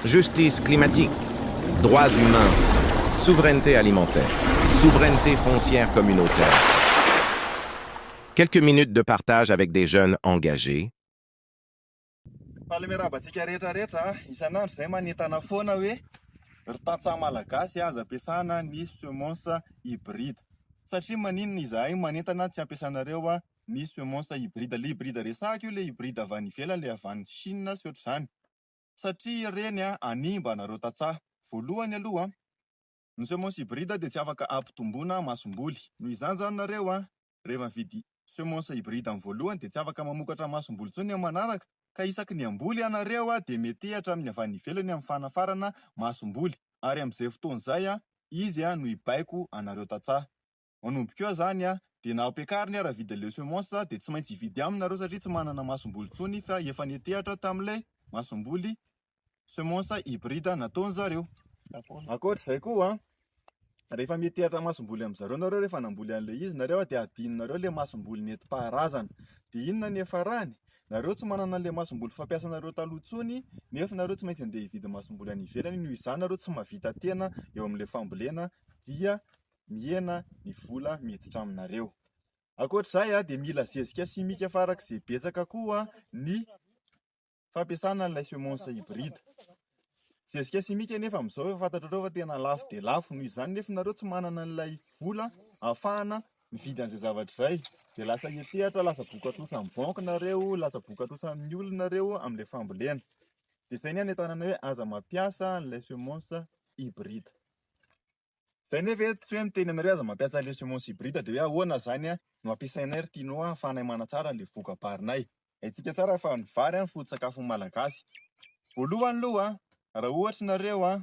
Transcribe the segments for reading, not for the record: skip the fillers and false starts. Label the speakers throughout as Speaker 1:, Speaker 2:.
Speaker 1: justice climatique, droits humains, souveraineté alimentaire, souveraineté foncière communautaire. Quelques minutes de partage avec des jeunes engagés.
Speaker 2: Palemerabasika rehetrarehetra isanandro zay manentana foana hoe ry malagasy aza ampiasana ny semence hybride satria maninona izahay manentana tsy ampiasanareo ny semence hybride. Le hybride resahako io le hybride avy any ivelany, le avy any Chine sy ohatr'izany, satria reny animba anareo tantsaha. Voalohany aloha ny semence hybride dia tsy afaka ampitomboana masomboly. Noho izany zany nareo rehefa mividy semence hybride amin'ny voalohany dia tsy afaka mamokatra masomboly intsony ny manaraka, ka isaky ny amboly ianareo dia mety hatramin'ny avy any ivelany amin'ny fanafarana masomboly, ary amin'izay fotoana izay izy no hibaiko anareo tantsaha. Manomboka eo zany dia na ampiakariny raha vidy le semence dia tsy maintsy hividy aminareo satria tsy manana masomboly intsony fa efa netehatra tamin'ilay masomboly semence hybride nataony zareo. Ankoatr'izay koa rehefa metehatra masomboly amin'izareo nareo rehefa namboly an'ilay izy nareo dia adinonareo le masomboly nentim-paharazana. Dia inona ny efarany? Nareo tsy manana le masomboly fampiasanareo taloha intsony, nefa nareo tsy maintsy andeha hividy masomboly any ivelany. Noho izany nareo tsy mahavita tena eo amin'ilay fambolena dia mihena ny vola miditra aminareo. Ankoatr'izay dia mila zezika simika farak'izay betsaka koa ny fampiasana an'ilay semence hybride. Zezika simika nefa amin'izao efa fantatrareo fa tena lafo dia lafo. Noho izany nefa nareo tsy manana an'ilay vola ahafahana mividy an'izay zavatra izay, dia lasa etehatra, lasa voka-tsosa amin'ny banque nareo, lasa voka-tsosa amin'ny olona nareo amin'ilay fambolena. Dia izay ny entanana hoe aza mampiasa an'ilay semence hybride. Izay nefa tsy hoe miteny anareo aza mampiasa an'ilay semence hybride dia hoe ahoana zany no ampiasainay ry tianao hafana mana tsara an'ilay voka-barinay. Haintsika tsara fa ny vary ny foto-tsakafon'ny malagasy. Voalohany aloha raha ohatra nareo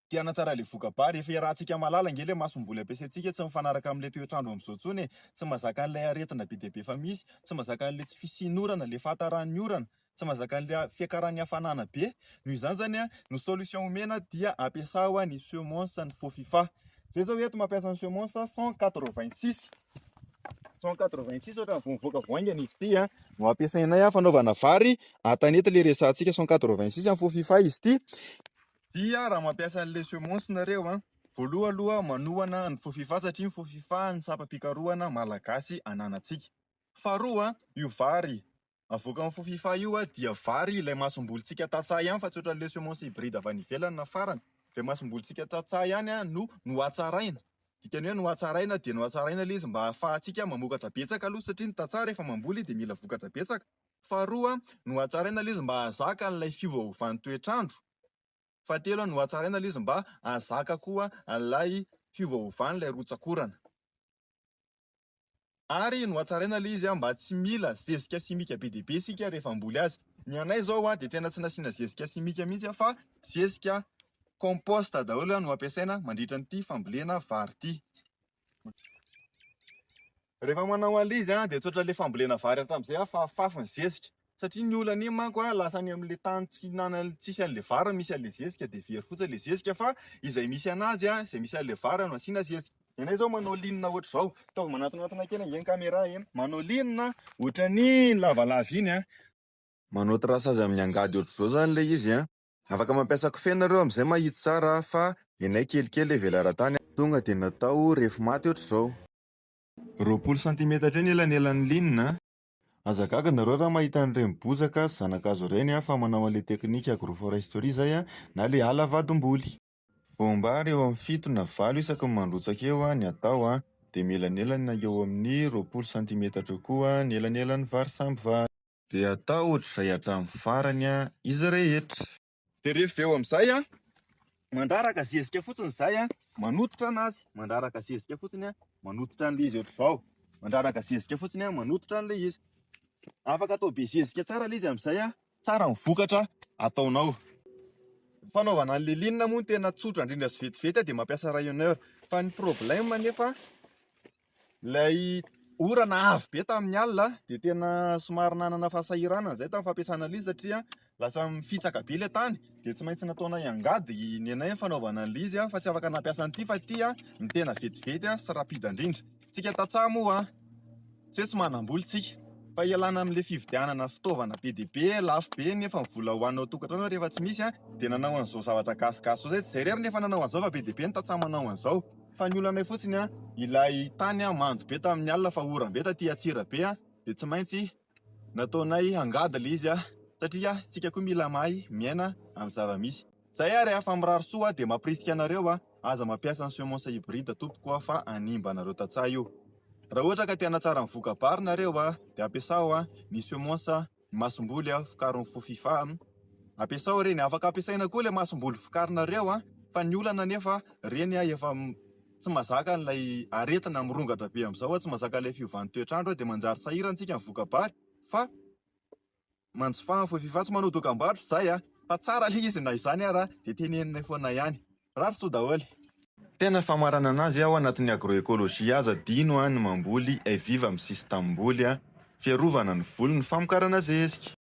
Speaker 2: tiana tsara le voka-bary, efa iarahantsika malala ngely masomboly ampiasaintsika tsy mifanaraka amin'ilay toetrandro amin'izao intsony, tsy mahazaka an'ilay aretina be dia be fa misy, tsy mahazaka an'ilay tsy fisinorana, le fahataran'ny orana, tsy mahazaka an'ilay fiakaran'ny hafanana be. Noho izany zany no solution omena dia ampiasao ny semence ny faux fifa. Zay zao eto mampiasa ny semence 186 ohatran'ny vomivoaka voaingana izy ity no ampiasainay fanaovana vary. Tanety le resantsika 186 amin'ny faux fifa izy ity. Dia raha mampiasa an'ilay semence nareo voalohany aloha manohana ny faux fifa satria ny faux fifa ny sapam-pikarohana malagasy ananantsika. Faharoa io vary avoaka amin'ny faux fifa io dia vary ilay masombolitsika tantsaha ihany fa tsy ohatran'ilay semence hybride avy any ivelany nafarana. Ilay masombolitsika tantsaha ihany no hatsaraina. Dikany hoe no hatsaraina dia no hatsaraina ilay izy mba ahafahantsika mamokatra betsaka aloha satria ny tantsaha rehefa mamboly dia mila vokatra betsaka. Faharoa no hatsaraina ilay izy mba ahazaka an'ilay fiovaovan'ny toetrandro. Fahatelo no hatsaraina ilay izy mba ahazaka koa an'ilay fiovaovan'ilay rotsakorana. Ary no hatsaraina ilay izy mba tsy mila zezika simika be dia be isika rehefa mamboly azy. Ny anay zao dia tena tsy nasiana zezika simika mihitsy fa zezika compost daholo no ampiasaina mandritra n'ity fambolena vary ity. Rehefa manao an'ilay izy dia tsy ohatran'ilay fambolena vary hatramin'izay fa fafy ny zezika. Satria ny olana iny manko lasa any amin'ilay tany tsisy an'ilay vary misy an'ilay zezika dia very fotsiny ilay zezika, fa izay misy anazy izay misy an'ilay vary no asiana zezika. Ianay zao manao linina ohatr'izao, taovy manatonatona kely eny caméra eny, manao linina ohatran'ny lavalava iny manao trasa azy amin'ny angady ohatr'izao zany ilay izy Afaka mampiasa kofehy nareo amin'izay mahitsy tsara, fa ianay kelikely velara-tany tonga dia natao rehefa maty ohatr'izao. 20 cm ny elanelan'ny linina. Aza gaga nareo raha mahita an'ireny bozaka zanakazo ireny fa manao an'ilay teknika agroforesterie zay na le ala vadim-boly. Voambary eo amin'ny 7 na 8 isaky ny mandrotsaka eo ny atao dia melanelana eo amin'ny 20 cm eo koa ny elanelan'ny vary samby vary. Dia atao ohatr'izay hatramin'ny farany izy rehetra. Dia rehefa eo amin'izay mandraraka zezika fotsiny izay manototra anazy, mandraraka zezika fotsiny manototra an'ilay izy ohatr'izao, mandraraka zezika fotsiny manototra an'ilay izy. Afaka atao be zezika tsara ilay izy amin'izay tsara ny vokatra ataonao. Fanaovana an'ilay linina moa tena tsotra indrindra sy vetivety dia mampiasa rayonneur, fa ny problème nefa ilay orana avo be tamin'ny alina dia tena somary nanana fahasahiranana izay tamin'ny fampiasana an'ilay izy satria lasa mifitsaka be ilay tany dia tsy maintsy nataonay angady ny anay fanaovana an'ilay izy fa tsy afaka nampiasa an'ity fa ity ny tena vetivety sy rapide indrindra. Tsika tantsaha moa tsy hoe tsy manam-boly tsika fa ialana amin'le fividianana fitaovana be dia be lafo be nefa mivola hoanao tokantrano rehefa tsy misy dia nanao an'izao zavatra gasy zao zay rery nefa nanao an'izao fa be dia be nitatsamanao an'izao fa ny olonanay fotsiny ilay tany mando be tamin'ny alina fa oram be taty atsira be dia tsy maintsy nataonay angady le izy satria tsika koa mila mahay miaina amin'ny zava-misy. Zay ary rehefa mirary soa dia mampirisika anareo aza mampiasa ny semence hybride tompoko fa animba anareo tantsaha io. Raha ohatra ka tena tsara mivoaka bary nareo dia ampiasao ny semence masomboly fikaron'ny fofifa. Ampiasao reny, afaka ampiasaina koa le masomboly fikarinareo fa ny olana nefa reny efa tsy mazaka n'ilay aretina mirongatra be amin'izao tsy mazaka ilay fiovan'ny toetrandro dia manjary sahirantsika mivoaka bary fa manjifa fofifa tsy manao dokam-barotra zay fa tsara le izy na izany ara dia teneninay foana ihany rary so daholo. Tena famarana anazy anatin'ny agroekôlôjia aza dino ny mamboly viva amin'ny sisy tambomboly fiarovana ny volony famokarana zezika.